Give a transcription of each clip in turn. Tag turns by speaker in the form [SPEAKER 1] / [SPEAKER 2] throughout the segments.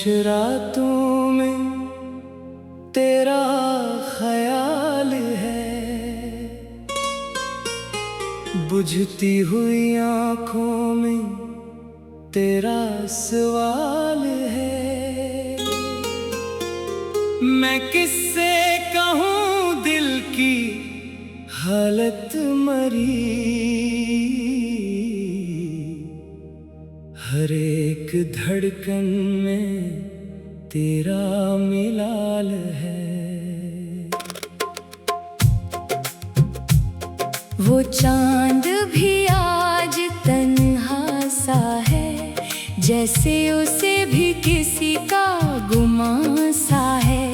[SPEAKER 1] रातों में तेरा ख्याल है, बुझती हुई आंखों में तेरा सवाल है। मैं किससे कहूँ दिल की हालत मरी, हर एक धड़कन में तेरा मिलाल है।
[SPEAKER 2] वो चांद भी आज तन्हा सा है, जैसे उसे भी किसी का गुमान सा है।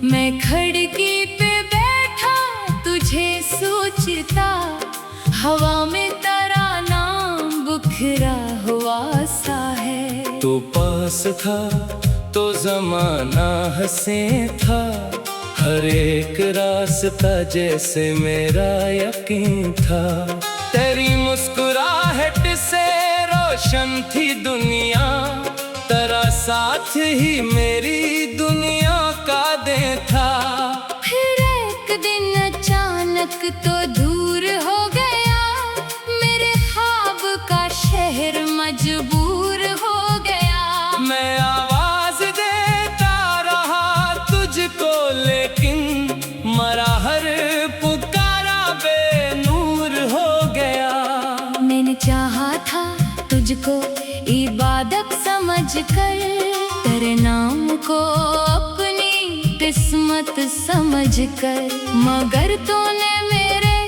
[SPEAKER 2] मैं खिड़की पे बैठा तुझे सोचता, हवा में तेरा नाम बिखरा हुआ सा है।
[SPEAKER 1] तो पास था तो जमाना हंसे था, हर एक रास्ता जैसे मेरा यकीन था। तेरी मुस्कुराहट से रोशन थी दुनिया, तेरा साथ ही मेरी दुनिया का दिन था।
[SPEAKER 2] फिर एक दिन अचानक तो दूर हो गया, मेरे ख्वाब का शहर मजबूर हो गया।
[SPEAKER 1] मैं आवाज देता रहा तुझको, लेकिन मरा हर पुकारा बेनूर हो गया।
[SPEAKER 2] मैंने चाहा था तुझको इबादत समझकर, तेरे नाम को अपनी किस्मत समझकर, मगर तूने मेरे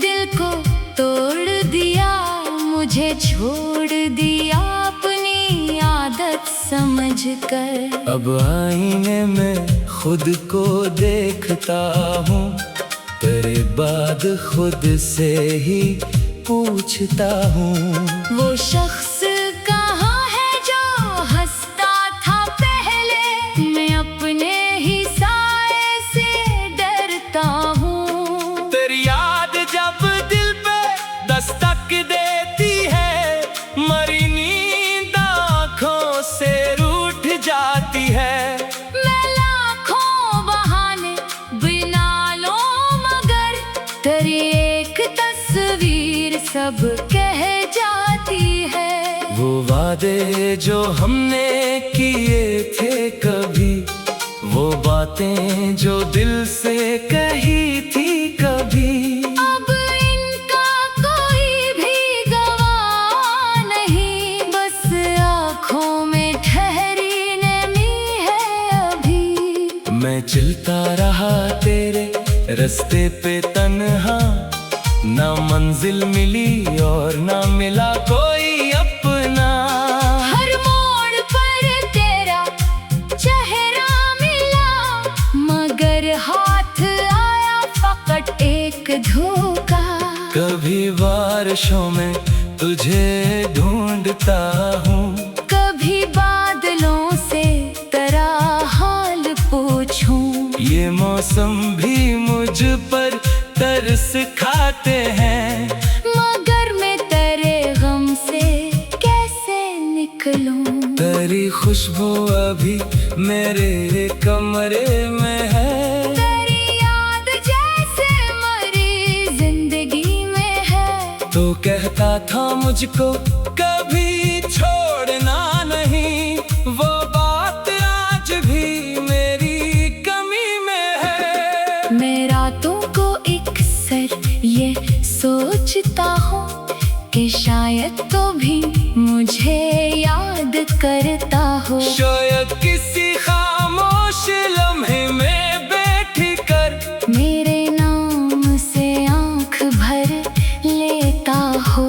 [SPEAKER 2] दिल को तोड़ दिया, मुझे छोड़ दिया अपनी आदत समझकर।
[SPEAKER 1] अब आईने में खुद को देखता हूँ, तेरे बाद खुद से ही पूछता हूँ।
[SPEAKER 2] वो शख्स कहाँ है जो हंसता था पहले, मैं अपने ही साए से डरता हूँ।
[SPEAKER 1] तेरी याद जब दिल पे दस्तक देती है, मरी नींद आँखों से रूठ जाती है।
[SPEAKER 2] मैं लाखों बहाने बिना लो, मगर तेरी एक तस्वीर सब कह जाती है।
[SPEAKER 1] वो वादे जो हमने किए थे कभी, वो बातें जो दिल से कही थी कभी,
[SPEAKER 2] अब इनका कोई भी गवाह नहीं, बस आँखों में ठहरी नमी है अभी।
[SPEAKER 1] मैं चलता रहा तेरे रास्ते पे तन्हा, ना मंजिल मिली और ना मिला कोई अपना।
[SPEAKER 2] हर मोड़ पर तेरा चेहरा मिला, मगर हाथ आया फकत एक धोखा।
[SPEAKER 1] कभी बारिशों में तुझे ढूंढता हूँ,
[SPEAKER 2] कभी बादलों से तेरा हाल पूछूं।
[SPEAKER 1] ये मौसम भी मुझ पर तरस खाते हैं,
[SPEAKER 2] मगर मैं तेरे गम से कैसे निकलूं।
[SPEAKER 1] तेरी खुशबू अभी मेरे कमरे में है,
[SPEAKER 2] तेरी याद जैसे मरी जिंदगी में है।
[SPEAKER 1] तो कहता था मुझको कभी छोड़ना नहीं, वो बात आज भी मेरी कमी में है।
[SPEAKER 2] मैं रातों को अक्सर ये सोचता हूँ कि शायद तो भी मुझे याद करता हो।
[SPEAKER 1] शायद किसी खामोश लम्हे में बैठ कर
[SPEAKER 2] मेरे नाम से आँख भर लेता हो,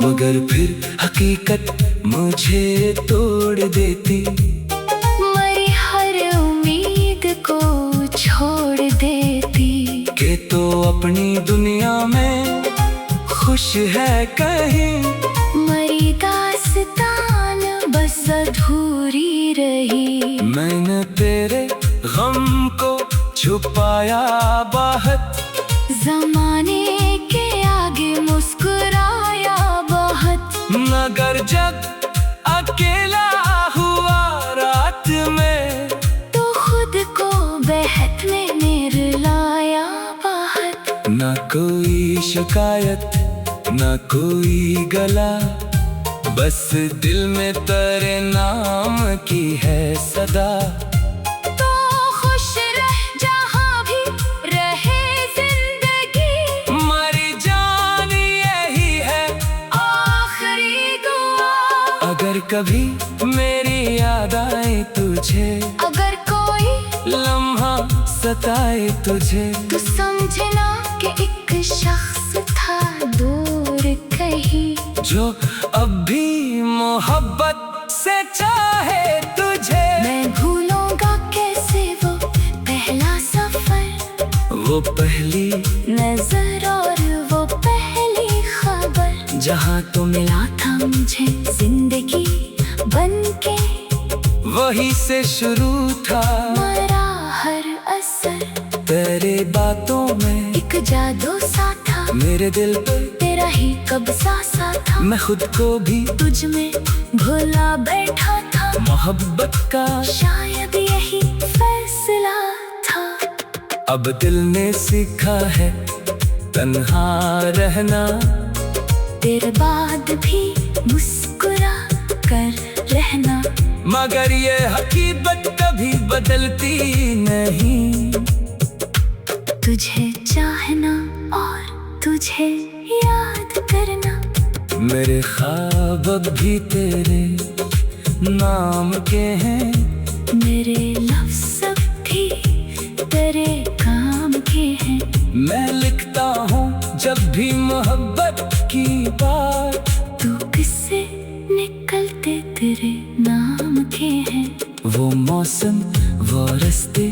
[SPEAKER 1] मगर फिर हकीकत मुझे तोड़ देती।
[SPEAKER 2] मरी हर उम्मीद को छोड़ देती,
[SPEAKER 1] के तो अपनी दुनिया में खुश है कहीं,
[SPEAKER 2] मरी दास्तान बस अधूरी रही।
[SPEAKER 1] मैंने तेरे गम को छुपाया बहुत,
[SPEAKER 2] जमाने के आगे मुस्कुराया बहुत,
[SPEAKER 1] मगर जब अकेला हुआ रात शिकायत न कोई गला, बस दिल में तेरे नाम की है सदा।
[SPEAKER 2] तो खुश रह जहाँ भी रहे जिंदगी,
[SPEAKER 1] हमारी जान यही है
[SPEAKER 2] आखिरी दुआ।
[SPEAKER 1] अगर कभी मेरी याद आए तुझे,
[SPEAKER 2] अगर कोई
[SPEAKER 1] लम्हा सताए तुझे,
[SPEAKER 2] तो समझना कि एक शख्स था दूर कहीं,
[SPEAKER 1] जो अब भी मोहब्बत से चाहे तुझे।
[SPEAKER 2] मैं भूलूंगा कैसे वो पहला सफर,
[SPEAKER 1] वो पहली
[SPEAKER 2] नजर और वो पहली खबर,
[SPEAKER 1] जहाँ तो
[SPEAKER 2] मिला था मुझे जिंदगी बनके,
[SPEAKER 1] वही से शुरू था
[SPEAKER 2] मरा हर असर।
[SPEAKER 1] तेरे बातों में
[SPEAKER 2] एक जादू सा था
[SPEAKER 1] मेरे दिल पे,
[SPEAKER 2] तेरा ही कब्जा सा था,
[SPEAKER 1] मैं खुद को भी
[SPEAKER 2] तुझ में भुला बैठा था।
[SPEAKER 1] मोहब्बत का
[SPEAKER 2] शायद यही फैसला था।
[SPEAKER 1] अब दिल ने सीखा है तन्हा रहना,
[SPEAKER 2] तेरे बाद भी मुस्कुरा कर रहना,
[SPEAKER 1] मगर ये हकीकत कभी बदलती नहीं।
[SPEAKER 2] तुझे चाहना और तुझे याद करना,
[SPEAKER 1] मेरे ख्वाब अब भी तेरे नाम के हैं,
[SPEAKER 2] मेरे लफ्ज़ अब भी तेरे काम के हैं।
[SPEAKER 1] मैं लिखता हूँ जब भी मोहब्बत की बात,
[SPEAKER 2] तू किससे निकलते तेरे नाम के हैं।
[SPEAKER 1] वो मौसम, वो रास्ते,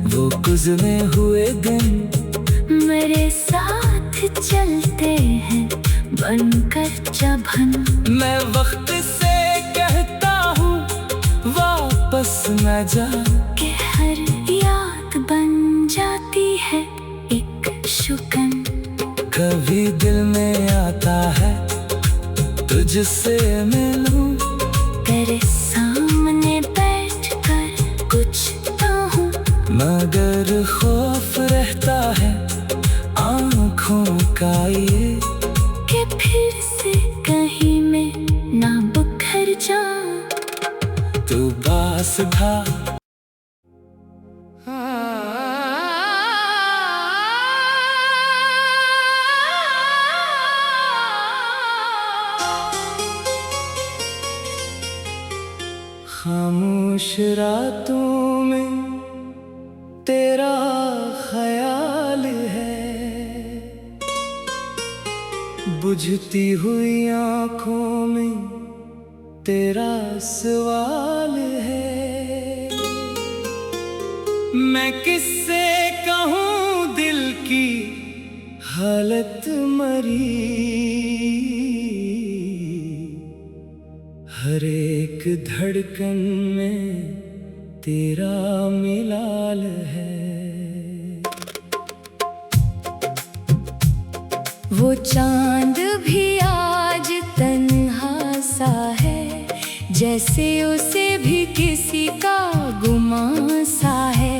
[SPEAKER 1] वो गुजरे हुए दिन,
[SPEAKER 2] मेरे साथ चलते हैं बनकर जबन।
[SPEAKER 1] मैं वक्त से कहता हूँ वापस न जा,
[SPEAKER 2] कि हर याद बन जाती है एक शुकन।
[SPEAKER 1] कभी दिल में आता है तुझसे मिलूं,
[SPEAKER 2] तेरे सामने बैठकर कुछ कहूँ,
[SPEAKER 1] मगर खौफ रहता है आँखों का ये,
[SPEAKER 2] कि फिर से कहीं मैं ना बिखर जाऊं।
[SPEAKER 1] तू पास था खामोश रातों में तेरा ख्याल है, बुझती हुई आँखों में तेरा सवाल है। मैं किससे कहूँ दिल की हालत मरी, हर एक धड़कन में तेरा मिलाल है।
[SPEAKER 2] वो चांद भी आज तन्हा सा है, जैसे उसे भी किसी का गुमान सा है।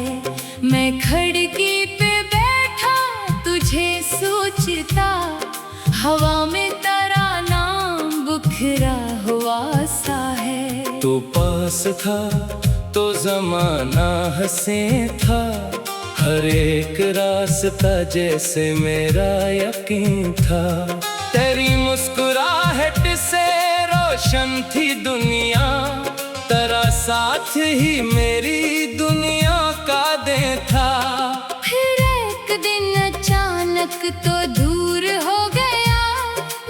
[SPEAKER 2] मैं खिड़की पे बैठा तुझे सोचता, हवा में तेरा नाम बिखरा हुआ सा है।
[SPEAKER 1] तो पास था तो जमाना हंसे था, हर एक रास्ता जैसे मेरा यकीन था। तेरी मुस्कुराहट से रोशन थी दुनिया, तेरा साथ ही मेरी दुनिया का दे था।
[SPEAKER 2] फिर एक दिन अचानक तो दूर हो गया,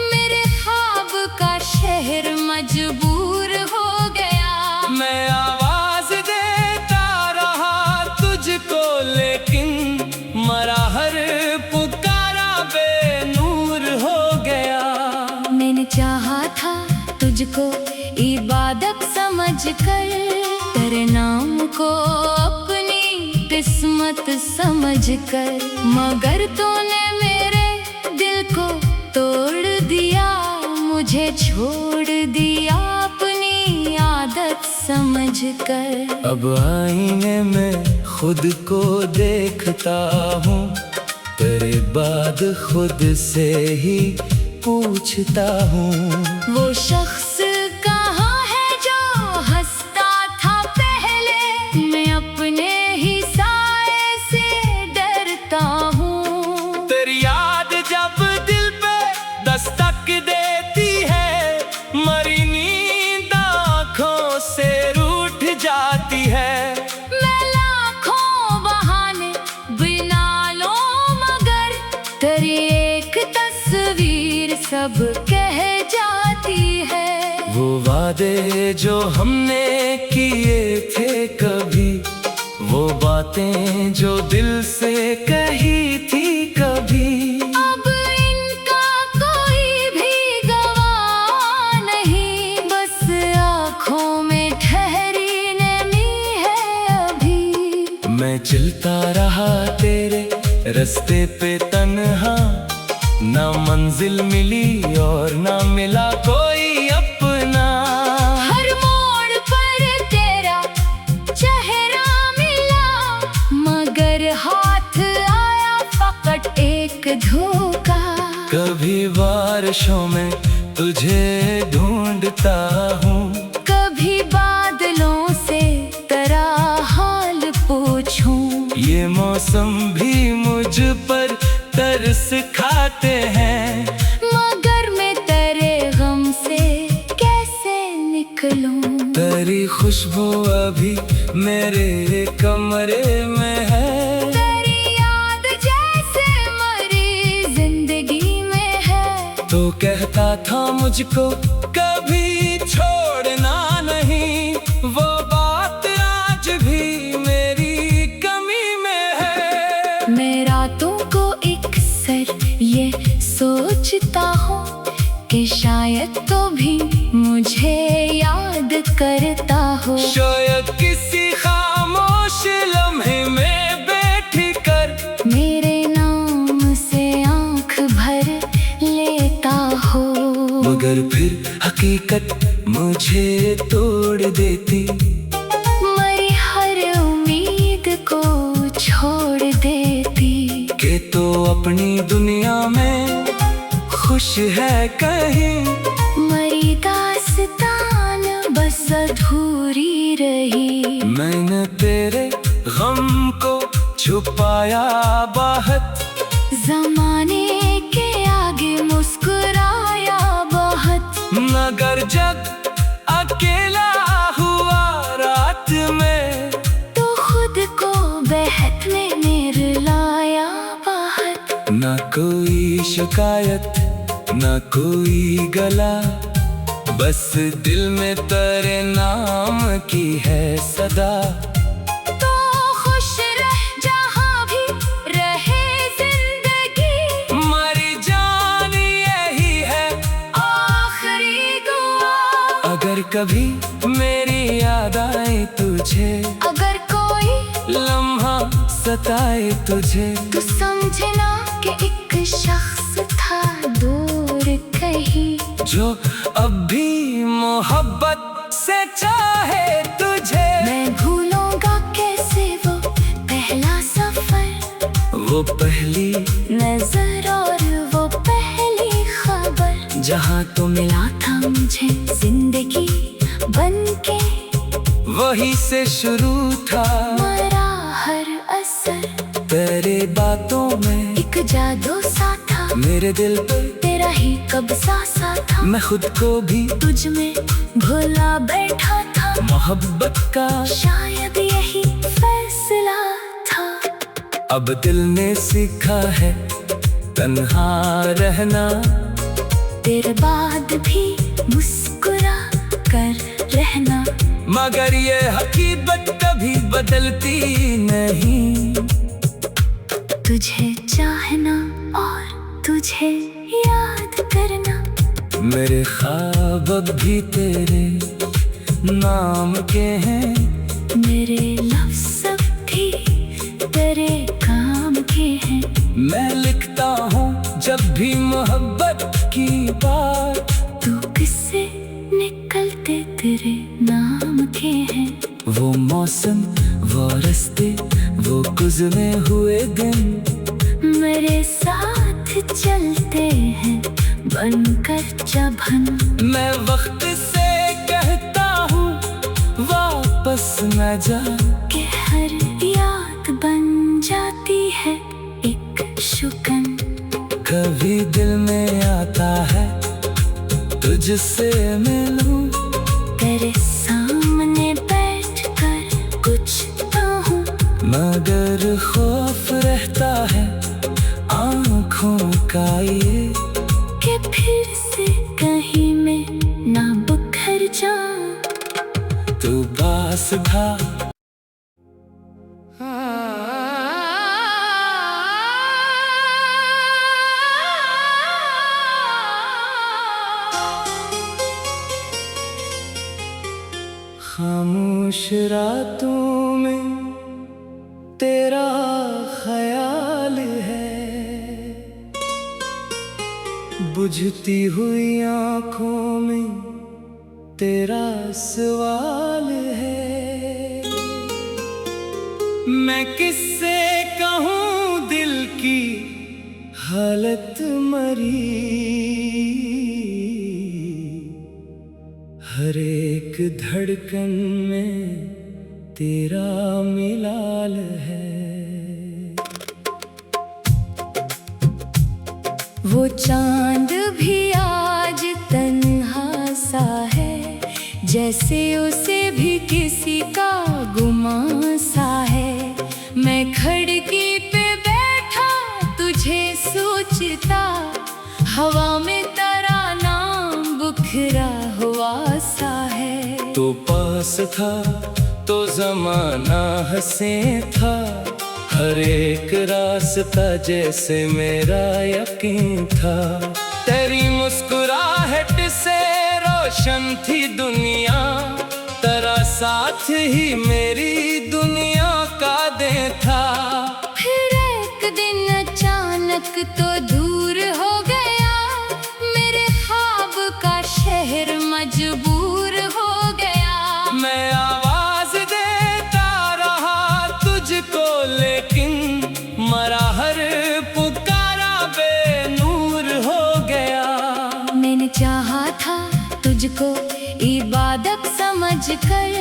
[SPEAKER 2] मेरे ख्वाब का शहर मजबूर हो गया।
[SPEAKER 1] मैं आवाज देता रहा तुझको, लेकिन मरा हर पुकारा बेनूर हो गया।
[SPEAKER 2] मैंने चाहा था तुझको इबादत समझकर, तेरे नाम को अपनी किस्मत समझकर, मगर तूने मेरे दिल को तोड़ दिया, मुझे छोड़ दिया अपनी आदत समझकर।
[SPEAKER 1] अब आईने में खुद को देखता हूँ, तेरे बाद खुद से ही पूछता हूँ,
[SPEAKER 2] वो शख्स कहाँ है जो हंसता था पहले। मैं अपने ही साए से डरता हूँ।
[SPEAKER 1] तेरी याद जब दिल पे दस्तक देती है, मरी नींद आँखों से रूठ जाती है।
[SPEAKER 2] मैं लाखों बहाने बिना लूं मगर तेरी एक तस्वीर सब कह जाती है।
[SPEAKER 1] वो वादे जो हमने किए थे कभी, वो बातें जो दिल से कही थी कभी,
[SPEAKER 2] अब इनका कोई भी गवाह नहीं। बस आँखों में ठहरी नमी है अभी।
[SPEAKER 1] मैं चलता रहा तेरे रास्ते पे तन्हा, ना मंजिल मिली और ना मिला कोई अपना।
[SPEAKER 2] हर मोड़ पर तेरा चेहरा मिला, मगर हाथ आया फकत एक धोखा।
[SPEAKER 1] कभी बारिशों में तुझे ढूंढता हूँ,
[SPEAKER 2] कभी बादलों से तेरा हाल पूछूं।
[SPEAKER 1] ये मौसम भी मुझ पर तरस खाते हैं,
[SPEAKER 2] मगर मैं तेरे गम से कैसे निकलूं।
[SPEAKER 1] तेरी खुशबू अभी मेरे कमरे में है,
[SPEAKER 2] तेरी याद जैसे मरी जिंदगी में है।
[SPEAKER 1] तो कहता था मुझको कभी छोड़ना नहीं, वो बात आज भी मेरी कमी में है।
[SPEAKER 2] मैं रातों को अक्सर ये सोचता हूँ कि शायद तो भी मुझे याद करता हो।
[SPEAKER 1] शायद किसी खामोश लम्हे में बैठ कर
[SPEAKER 2] मेरे नाम से आँख भर लेता हो।
[SPEAKER 1] मगर फिर हकीकत मुझे तोड़ देती,
[SPEAKER 2] मरी हर उम्मीद को छोड़ देती।
[SPEAKER 1] कि तो अपनी दुनिया में खुश है कहीं,
[SPEAKER 2] मरी दास्तान बस अधूरी रही।
[SPEAKER 1] मैंने तेरे गम को छुपाया बहुत,
[SPEAKER 2] जमाने के आगे मुस्कुराया बहुत।
[SPEAKER 1] मगर जब अकेला हुआ रात में,
[SPEAKER 2] तो खुद को बहत में मेरे लाया बहुत।
[SPEAKER 1] ना कोई शिकायत ना कोई गला, बस दिल में तेरे नाम की है सदा।
[SPEAKER 2] तो खुश रह जहाँ भी रहे जिंदगी,
[SPEAKER 1] मरी जान यही है
[SPEAKER 2] आखिरी दुआ।
[SPEAKER 1] अगर कभी मेरी याद आए तुझे,
[SPEAKER 2] अगर कोई
[SPEAKER 1] लम्हा सताए तुझे,
[SPEAKER 2] तो समझना कि एक शख्स था दूर कहीं,
[SPEAKER 1] जो अब भी मोहब्बत से चाहे तुझे।
[SPEAKER 2] मैं भूलूंगा कैसे वो पहला सफर,
[SPEAKER 1] वो पहली
[SPEAKER 2] नजर और वो पहली खबर,
[SPEAKER 1] जहाँ
[SPEAKER 2] तो मिला था मुझे जिंदगी बनके।
[SPEAKER 1] वही से शुरू था
[SPEAKER 2] मरा हर असर,
[SPEAKER 1] तेरे बातों में
[SPEAKER 2] एक जादू सा था।
[SPEAKER 1] मेरे दिल पे
[SPEAKER 2] तेरा ही कब्जा सा था।
[SPEAKER 1] मैं खुद को भी
[SPEAKER 2] तुझ में भुला बैठा था।
[SPEAKER 1] मोहब्बत का
[SPEAKER 2] शायद यही फैसला था।
[SPEAKER 1] अब दिल ने सीखा है तन्हा रहना,
[SPEAKER 2] तेरे बाद भी मुस्कुरा कर रहना।
[SPEAKER 1] मगर ये हकीकत कभी बदलती नहीं।
[SPEAKER 2] तुझे चाहना और तुझे याद करना,
[SPEAKER 1] मेरे ख्वाब अब भी तेरे नाम के हैं।
[SPEAKER 2] मेरे लफ्ज़ सब भी तेरे काम के हैं।
[SPEAKER 1] मैं लिखता हूँ जब भी मोहब्बत की बात,
[SPEAKER 2] तू किससे निकलते तेरे नाम के हैं।
[SPEAKER 1] वो मौसम, वो रास्ते, वो गुज़रे हुए दिन,
[SPEAKER 2] मेरे साथ चलते हैं बनकर जबन।
[SPEAKER 1] मैं वक्त से कहता हूँ वापस न जा,
[SPEAKER 2] कि हर याद बन जाती है एक शुकन।
[SPEAKER 1] कभी दिल में आता है तुझसे मिलूं,
[SPEAKER 2] तेरे सामने बैठकर कुछ कहूँ,
[SPEAKER 1] मगर खौफ रहता है आँखों का ये,
[SPEAKER 2] कि फिर से कहीं मैं ना बिखर जाऊं।
[SPEAKER 1] तू पास था। खामोश रातों में तेरा ख्याल है, बुझती हुई आँखों में तेरा सवाल है। मैं किससे कहूँ दिल की हालत मरी, हर एक धड़कन में तेरा मिलाल है।
[SPEAKER 2] वो चांद भी आज तन्हा सा है, जैसे उसे भी किसी का गुमान सा है। मैं खिड़की पे बैठा तुझे सोचता, हवा में तेरा नाम बिखरा हुआ सा है।
[SPEAKER 1] तो पास था तो जमाना हंसे था, हर एक रास्ता जैसे मेरा यकीन था। तेरी मुस्कुराहट से रोशन थी दुनिया, तेरा साथ ही मेरी दुनिया का दे था।
[SPEAKER 2] फिर एक दिन अचानक तो दूर हो गया, मेरे ख्वाब का शहर मजबूर हो गया।
[SPEAKER 1] मैं आवाज देता रहा तुझको, लेकिन मरा हर पुकारा बेनूर हो गया।
[SPEAKER 2] मैंने चाहा था तुझको इबादत समझकर,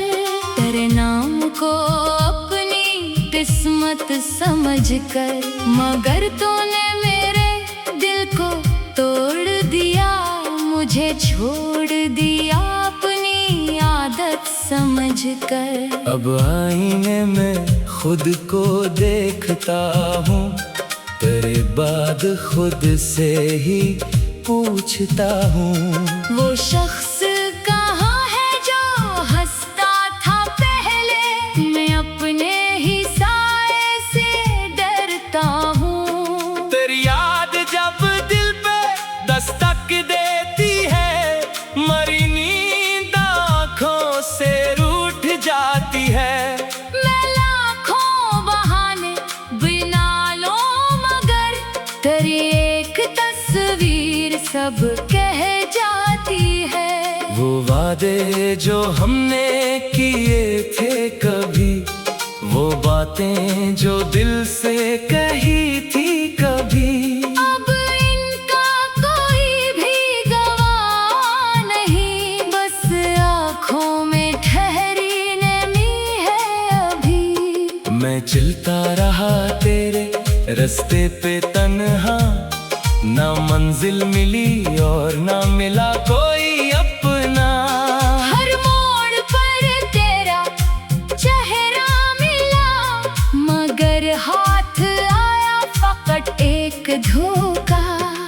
[SPEAKER 2] तेरे नाम को अपनी किस्मत समझकर, मगर तूने मेरे दिल को तोड़ दिया, मुझे छोड़ दिया अपनी आदत समझकर।
[SPEAKER 1] अब आईने में खुद को देखता हूँ, तेरे बाद खुद से ही पूछता हूँ।
[SPEAKER 2] वो शख्स कहाँ है जो हंसता था पहले, मैं अपने ही साए से डरता हूँ।
[SPEAKER 1] तेरी याद जब दिल पे दस्तक देती है, मरी नींद आँखों से रूठ जाती है।
[SPEAKER 2] मैं लाखों बहाने बिना लूं, मगर तेरी एक तस्वीर सब कह जाती है।
[SPEAKER 1] वो वादे जो हमने किए थे कभी, वो बातें जो दिल से कही थी कभी,
[SPEAKER 2] अब इनका कोई भी गवाह नहीं, बस आँखों में ठहरी नमी है अभी।
[SPEAKER 1] मैं चलता रहा तेरे रास्ते पे तन्हा, ना मंजिल मिली और ना मिला कोई अपना।
[SPEAKER 2] हर मोड़ पर तेरा चेहरा मिला, मगर हाथ आया फकत एक धोखा।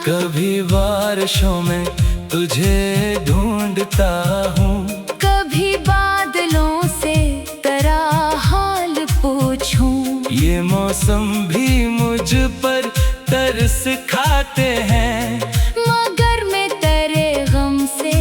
[SPEAKER 1] कभी बारिशों में तुझे ढूंढता हूँ,
[SPEAKER 2] कभी बादलों से तेरा हाल पूछूं।
[SPEAKER 1] ये मौसम भी मुझ पर तरस खाते हैं,
[SPEAKER 2] मगर मैं तेरे गम से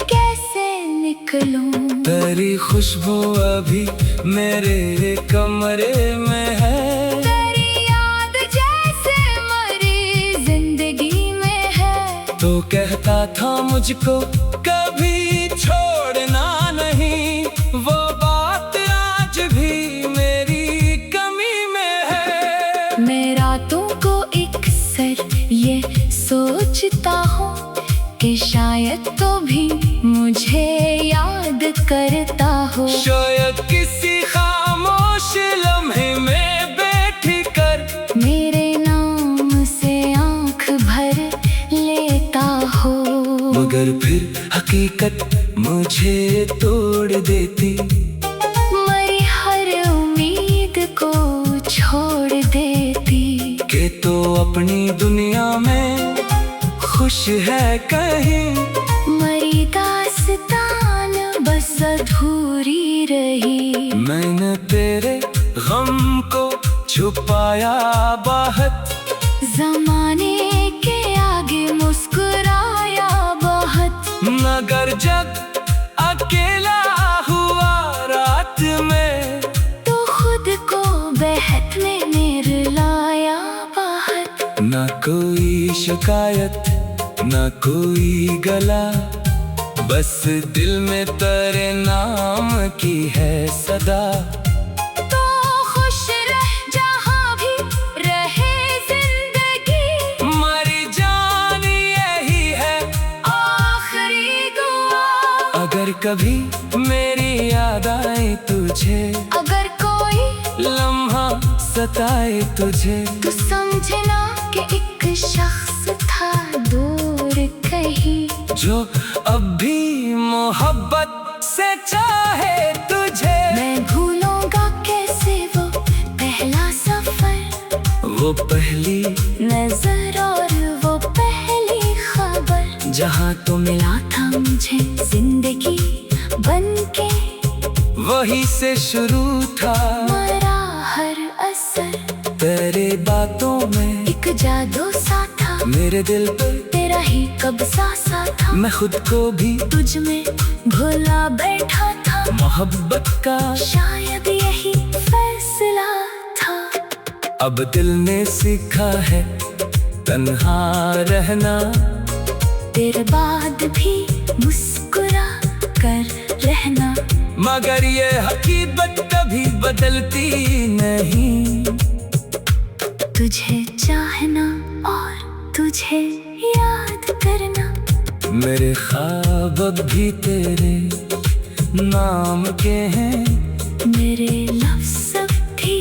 [SPEAKER 2] कैसे निकलूं।
[SPEAKER 1] तेरी खुशबू अभी मेरे कमरे में है,
[SPEAKER 2] तेरी याद जैसे मरी जिंदगी में है।
[SPEAKER 1] तो कहता था मुझको कभी छोड़ना नहीं, वो बात आज भी मेरी कमी में है।
[SPEAKER 2] मैं रातों को एक सोचता हूँ कि शायद तो भी मुझे याद करता हो।
[SPEAKER 1] शायद किसी खामोश लम्हे में बैठ कर
[SPEAKER 2] मेरे नाम से आँख भर लेता हो।
[SPEAKER 1] मगर फिर हकीकत मुझे तोड़ देती,
[SPEAKER 2] मरी हर उम्मीद को छोड़ देती।
[SPEAKER 1] के तो अपनी दुनिया में खुश है कहीं,
[SPEAKER 2] मरी दास्तान बस अधूरी रही।
[SPEAKER 1] मैंने तेरे गम को छुपाया बहुत,
[SPEAKER 2] जमाने के आगे मुस्कुराया बहुत।
[SPEAKER 1] मगर जब अकेला हुआ रात में
[SPEAKER 2] तो खुद को बहत में रुलाया बहुत।
[SPEAKER 1] न कोई शिकायत न कोई गला, बस दिल में तेरे नाम की है सदा।
[SPEAKER 2] तो खुश रह जहाँ भी रहे जिंदगी,
[SPEAKER 1] मरी जान यही है
[SPEAKER 2] आखिरी दुआ।
[SPEAKER 1] अगर कभी मेरी याद आए तुझे,
[SPEAKER 2] अगर कोई
[SPEAKER 1] लम्हा सताए तुझे,
[SPEAKER 2] तो समझना कि एक शख्स था दूर कहीं,
[SPEAKER 1] जो अब भी मोहब्बत से चाहे तुझे।
[SPEAKER 2] मैं भूलूंगा कैसे वो पहला सफर,
[SPEAKER 1] वो पहली
[SPEAKER 2] नजर और वो पहली खबर,
[SPEAKER 1] जहाँ
[SPEAKER 2] तो मिला था मुझे जिंदगी बनके।
[SPEAKER 1] वही से शुरू था
[SPEAKER 2] मरा हर असर,
[SPEAKER 1] तेरे बातों में
[SPEAKER 2] एक जादू सा था।
[SPEAKER 1] मेरे दिल पर
[SPEAKER 2] तेरा ही कब्जा सा था।
[SPEAKER 1] मैं खुद को भी
[SPEAKER 2] तुझ में भुला बैठा था।
[SPEAKER 1] मोहब्बत का
[SPEAKER 2] शायद यही फैसला था।
[SPEAKER 1] अब दिल ने सीखा है तन्हा रहना,
[SPEAKER 2] तेरे बाद भी मुस्कुरा कर रहना।
[SPEAKER 1] मगर ये हकीकत कभी बदलती नहीं।
[SPEAKER 2] तुझे चाहना और तुझे याद करना,
[SPEAKER 1] मेरे ख्वाब अब भी तेरे नाम के हैं।
[SPEAKER 2] मेरे लफ्ज़ अब भी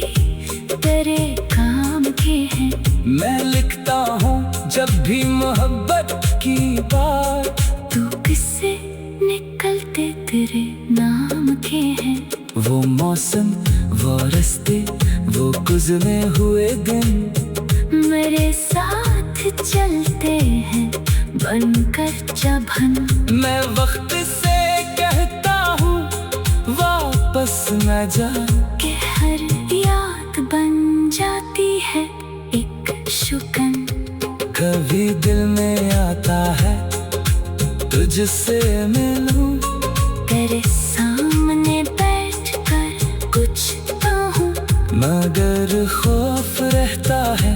[SPEAKER 2] तेरे काम के हैं।
[SPEAKER 1] मैं लिखता हूँ जब भी मोहब्बत की बात,
[SPEAKER 2] तू किससे निकलते तेरे नाम के हैं।
[SPEAKER 1] वो मौसम वो रास्ते वो गुजरे हुए दिन,
[SPEAKER 2] मेरे साथ चलते हैं बनकर जबन।
[SPEAKER 1] मैं वक्त से कहता हूँ वापस न जा,
[SPEAKER 2] कि हर याद बन जाती है एक शुकन।
[SPEAKER 1] कभी दिल में आता है तुझसे मिलूं,
[SPEAKER 2] तेरे सामने बैठ कर कुछ कहूँ,
[SPEAKER 1] मगर खौफ रहता है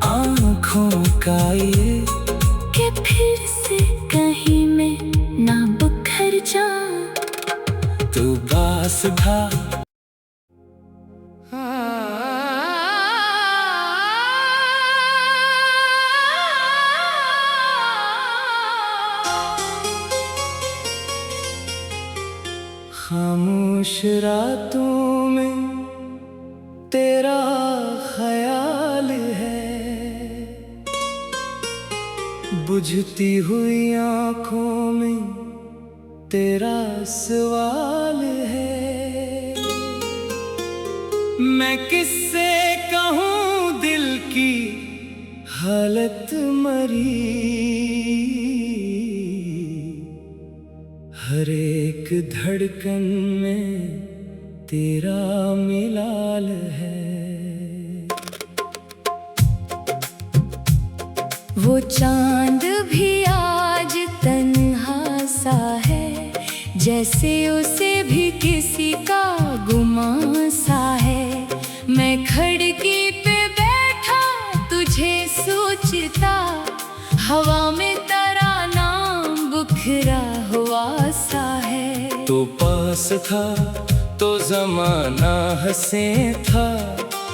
[SPEAKER 1] आँखों का ये,
[SPEAKER 2] कि फिर से कहीं मैं ना बिखर जाऊं।
[SPEAKER 1] तू पास था खामोश रातों में तेरा ख्याल है, बुझती हुई आँखों में तेरा सवाल है। मैं किससे कहूँ दिल की हालत मरी, हर एक धड़कन में तेरा मिलाल है।
[SPEAKER 2] वो चांद भी आज तन्हा सा है, जैसे उसे भी किसी का गुमान सा है। मैं खिड़की पे बैठा तुझे सोचता, हवा में तेरा नाम बिखरा हुआ सा है।
[SPEAKER 1] तो पास था तो जमाना हंसे था,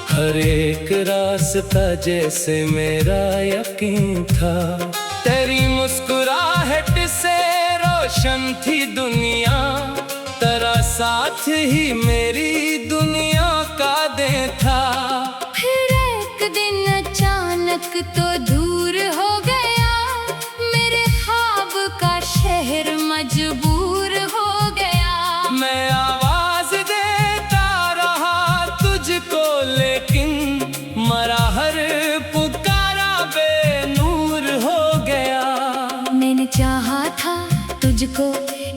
[SPEAKER 1] हर एक रास्ता जैसे मेरा यकीन था। तेरी मुस्कुराहट से रोशन थी दुनिया, तेरा साथ ही मेरी दुनिया का दिन था।
[SPEAKER 2] फिर एक दिन अचानक तो दूर हो गया, मेरे ख्वाब का शहर मजबूर हो गया।
[SPEAKER 1] मैं आवाज देता रहा तुझको, लेकिन मरा हर पुकारा बेनूर हो गया।
[SPEAKER 2] मैंने चाहा था तुझको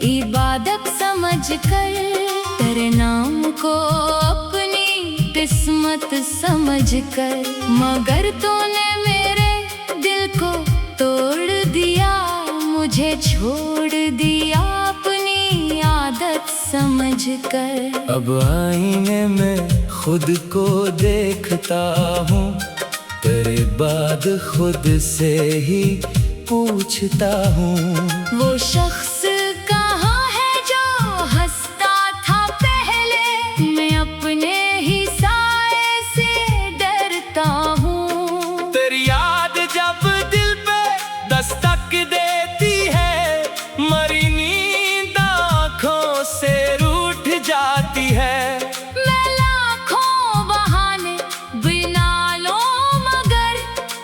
[SPEAKER 2] इबादत समझकर, तेरे नाम को अपनी किस्मत समझकर, मगर तूने मेरे दिल को तोड़ दिया, मुझे छोड़ दिया अपनी आदत समझकर।
[SPEAKER 1] अब आईने में खुद को देखता हूँ, तेरे बाद खुद से ही पूछता हूँ,
[SPEAKER 2] वो शख्स कहाँ है जो हंसता था पहले, मैं अपने ही साए से डरता हूँ।
[SPEAKER 1] तेरी याद जब दिल पे दस्तक देती है, मरी नींद आँखों से रूठ जाती है।
[SPEAKER 2] मैं लाखों बहाने बिना लो, मगर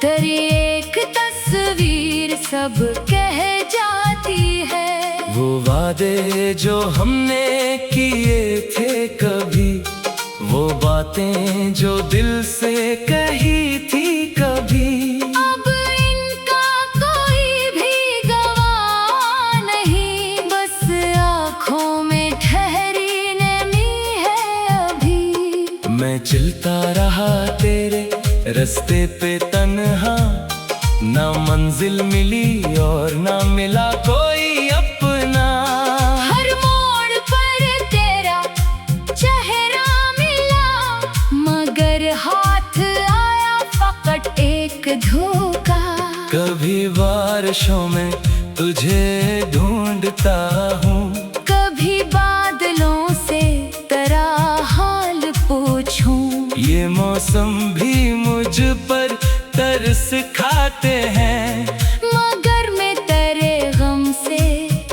[SPEAKER 2] तेरी एक तस्वीर सब कह जाती है।
[SPEAKER 1] वो वादे जो हमने किए थे कभी, वो बातें जो दिल से कही थी कभी,
[SPEAKER 2] अब इनका कोई भी गवाह नहीं, बस आँखों में ठहरी नमी है अभी।
[SPEAKER 1] मैं चलता रहा तेरे रास्ते पे तन्हा, ना मंजिल मिली और ना मिला कोई अपना।
[SPEAKER 2] हर मोड़ पर तेरा चेहरा मिला, मगर हाथ आया फकत एक धोखा।
[SPEAKER 1] कभी बारिशों में तुझे ढूंढता हूँ,
[SPEAKER 2] कभी बादलों से तेरा हाल पूछूं,
[SPEAKER 1] ये मौसम भी मुझ पर तरस खाते हैं,
[SPEAKER 2] मगर मैं तेरे गम से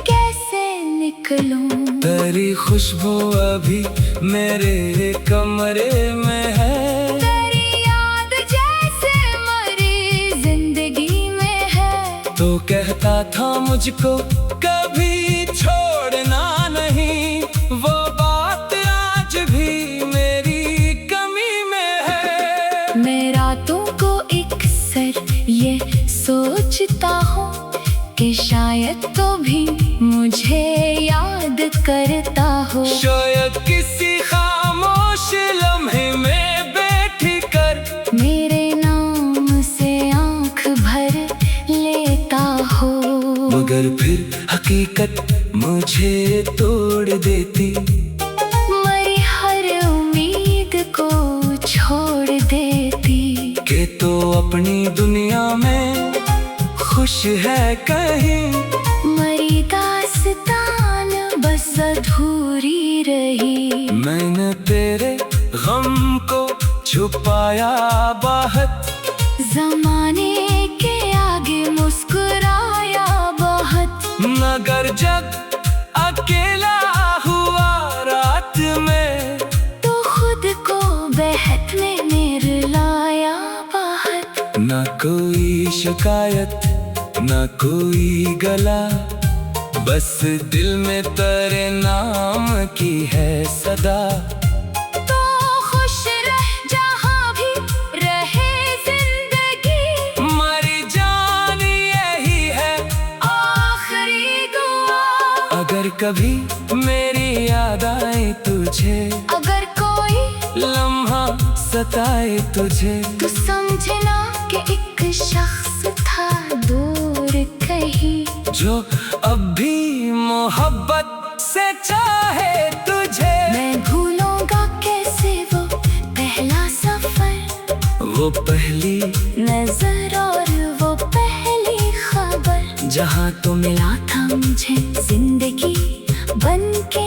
[SPEAKER 2] कैसे निकलूं।
[SPEAKER 1] तेरी खुशबू अभी मेरे कमरे में है,
[SPEAKER 2] तेरी याद जैसे मरी जिंदगी में है।
[SPEAKER 1] तो कहता था मुझको कभी छोड़ना नहीं, वो बात आज भी मेरी कमी में है।
[SPEAKER 2] मैं रातों को अक्सर ये सोचता हूँ कि शायद तो भी मुझे याद करता हो।
[SPEAKER 1] शायद किसी खामोश लम्हे में बैठ कर
[SPEAKER 2] मेरे नाम से आँख भर लेता हो,
[SPEAKER 1] मगर फिर हकीकत मुझे तोड़ देती,
[SPEAKER 2] मरी हर उम्मीद को छोड़ देती।
[SPEAKER 1] कि तो अपनी दुनिया में खुश है कहीं,
[SPEAKER 2] मरी दास्तान बस अधूरी रही।
[SPEAKER 1] मैंने तेरे गम को छुपाया बहुत,
[SPEAKER 2] जमाने के आगे मुस्कुराया बहुत,
[SPEAKER 1] मगर जब अकेला हुआ रात में,
[SPEAKER 2] तो खुद को बहत में निरलाया बहुत।
[SPEAKER 1] ना कोई शिकायत ना कोई गला, बस दिल में तेरे नाम की है सदा।
[SPEAKER 2] तो खुश रह जहाँ भी रहे जिंदगी,
[SPEAKER 1] मरी जान यही है
[SPEAKER 2] आखिरी दुआ।
[SPEAKER 1] अगर कभी मेरी याद आए तुझे,
[SPEAKER 2] अगर कोई
[SPEAKER 1] लम्हा सताए तुझे,
[SPEAKER 2] तो समझना कि एक शख्स था दूर कहीं,
[SPEAKER 1] जो अब भी मोहब्बत से चाहे तुझे।
[SPEAKER 2] मैं भूलूंगा कैसे वो पहला सफर,
[SPEAKER 1] वो पहली
[SPEAKER 2] नजर और वो पहली खबर,
[SPEAKER 1] जहाँ
[SPEAKER 2] तो मिला था मुझे जिंदगी बनके,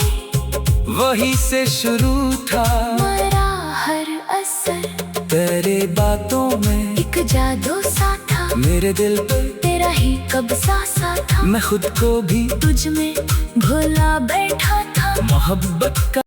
[SPEAKER 1] वही से शुरू था
[SPEAKER 2] मरा हर असर।
[SPEAKER 1] तेरे बातों में
[SPEAKER 2] एक जादू सा था
[SPEAKER 1] मेरे मेरे दिल पे
[SPEAKER 2] तेरा ही कब्जा सा था,
[SPEAKER 1] मैं खुद को भी
[SPEAKER 2] तुझ में भुला बैठा था।
[SPEAKER 1] मोहब्बत का